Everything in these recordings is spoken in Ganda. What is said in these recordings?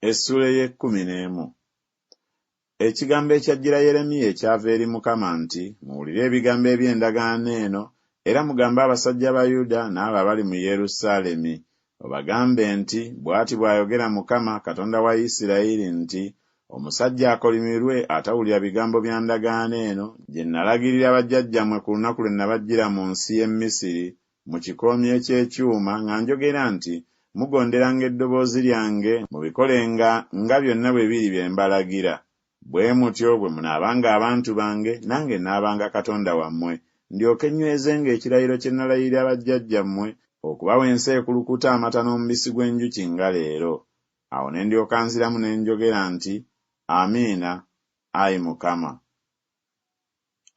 Essula y'e11. Ekigambo ekyajjira Yeremiya ekyava eri Mukama nti, muwulire ebigambo eby'endagaano eno, era mugambe abasajja ba Yuda n'abo abali mu Yerusaalemi, obagambe nti, bw'ati bw'ayogera Mukama, Katonda wa Isirayiri nti, omusajja akolimirwe atawulira bigambo bya ndagaano eno, gye nalagirira bajjajjammwe ku lunaku lwe nabajjira mu nsi y'e Misiri, mu kikoomi eky'ekyuma, nga njogera nti, mugonderanga eddoboozi lyange, mubikolenga nga byonna bwe biri bye mbalagira. Bwe mutyo bwe munaabanga abantu bange, nange naabanga Katonda wammwe, ndyoke nnywezenga ekirayiro kye nalayirira bajjajjammwe, okubawa ensi ekulukuta amata n'omubisi gw'enjuki nga leero. Awo ne ndyoka nziramu ne njogera nti, Amiina, Ayi Mukama.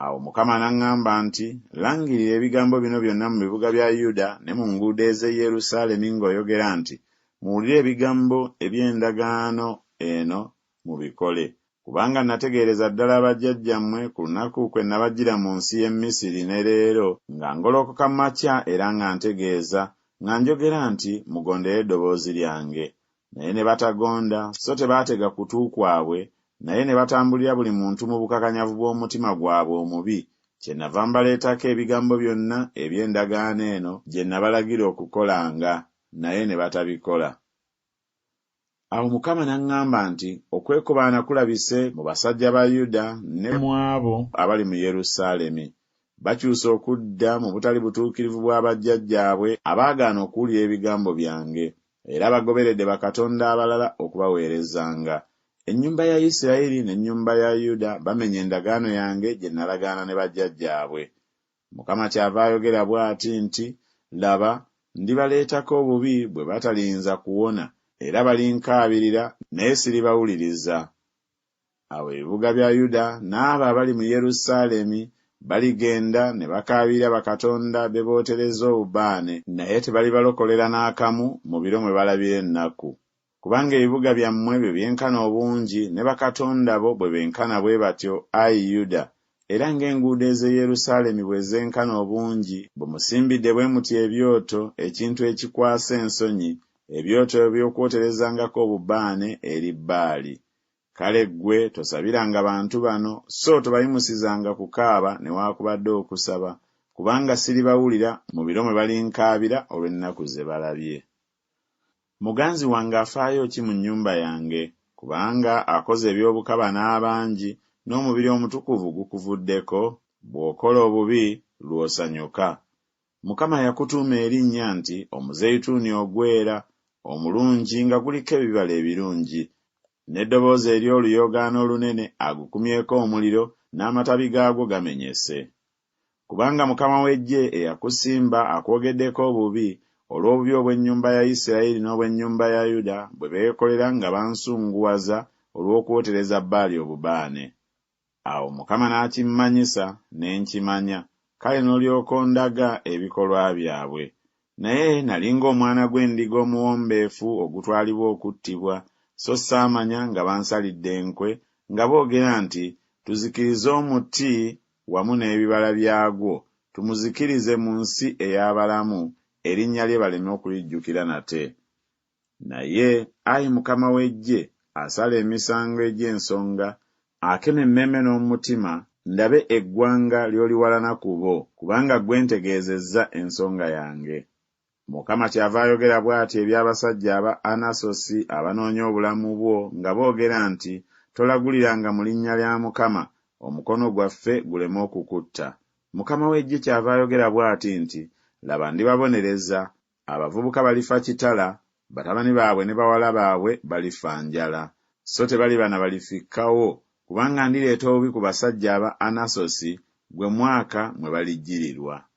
Awo Mukama n'aŋŋamba nti, langirira ebigambo bino byonna mu bibuga bya Yuda ne mu nguudo ez'e Yerusaalemi ng'oyogera nti, muwulire ebigambo eby'endagaano eno mubikole. Kubanga nategeereza ddala bajjajjammwe ku lunaku kwe nabajjira mu nsi y'e Misiri ne leero, nga ngolokoka makya era nga ntegeeza, nga njogera nti, mugondere eddoboozi lyange. Naye ne batagonda, so tebaatega kutu kwabwe, naye ne batambulira buli muntu mu bukakanyavu bw'omutima gwabwe omubi, kyenava mbaleetako ebigambo byonna eby'endagaano eno gye nabalagira okukolanga, naye ne batabikola. Awo Mukama n'aŋŋamba nti, okwekobaana kulabise mu basajja ba Yuda ne mu abo abali mu Yerusaalemi. Bakyusa okudda mu butali butuukirivu bwa bajjajjaabwe abaagaana okuwulira ebigambo byange, era bagoberedde bakatonda abalala okubaweerezanga. Ennyumba ya Isirayiri n'ennyumba ya Yuda bamenya endagaano yange gye nalagaana ne bajjajjaabwe. Mukama kyava ayogera bw'ati nti, laba, ndibaleetako obubi bwe bataliyinza kuwona, era balinkaabirira naye siribawuliriza. Awo ebibuga bya Yuda n'abo abali mu Yerusaalemi baligenda ne bakaabirira bakatonda be bootereza obubaane, naye tebalibalookolera n'akamu mu biro mwe balabira ennaku. Kubanga ebibuga byammwe bye byenkana obungi ne bakatonda bo bwe benkana bwe batyo, Ayi Yuda, era ng'enguudo ez'e Yerusaalemi bwe zenkana obungi, bwe musimbidde bwe muti ebyoto, ekintu ekikwasa ensonyi, ebyoto eby'okwoterezangako obubaane eri Baali. Kale ggwe tosabiranga bantu bano, so tobayimusizanga kukaaba newaakubadde okusaba, kubanga siribawulira mu biro mwe balinkaabira olw'ennaku ze balabye. Muganzi wange afaayo ki mu nnyumba yange? Kubanga akoze eby'obukaba n'abangi, n'omubiri omutukuvu gukuvuddeko, bw'okola obubi lw'osanyuka. Mukama yakutuuma erinnya nti omuzeyituuni ogwera, omulungi nga guliko ebibala ebirungi, n'eddoboozi ery'oluyogaano olunene agukumyeko omuliro, n'amatabi gaagwo gamenyese. Kubanga Mukama w'eggye eyakusimba akwogeddeko obubi, olw'obubi obw'ennyumba ya Isirayiri n'obw'ennyumba ya Yuda bwe beekolera nga bansunguwaza olw'okwotereza Baali obubaane. Awo Mukama n'akimmanyisa ne nkimanya, kale n'olyoka ondaga ebikolwa byabwe. Naye nali ng'omwana gw'endiga omuwombeefu ogutwalibwa okuttibwa, so saamanya nga bansalidde enkwe, nga boogera nti, tuzikirize omuti wamu n'ebibala byagwo, tumuzikirize mu nsi ey'abalamu, erinnya lye baleme okulijjukira nate. Naye, Ayi Mukama w'eggye, asala emisango egy'ensonga, akema emmeeme n'omutima, ndabe eggwanga ly'oliwalana ku bo, kubanga ggwe ntegeezezza ensonga yange. Mukama kyava ayogera bw'ati eby'abasajja aba Anasosi abanoonya obulamu bwo, nga boogera nti, tolaguliranga mu linnya lya Mukama, omukono gwaffe guleme okukutta. Mukama w'eggye kyava ayogera bw'ati nti, laba ndibabonereza, abavubuka balifa kitala, batabani baabwe ne bawala baabwe balifa njala, so tebaliba na balifikkawo, kubanga ndireeta obubi ku basajja aba Anasosi, gwe mwaka mwe balijjirirwa.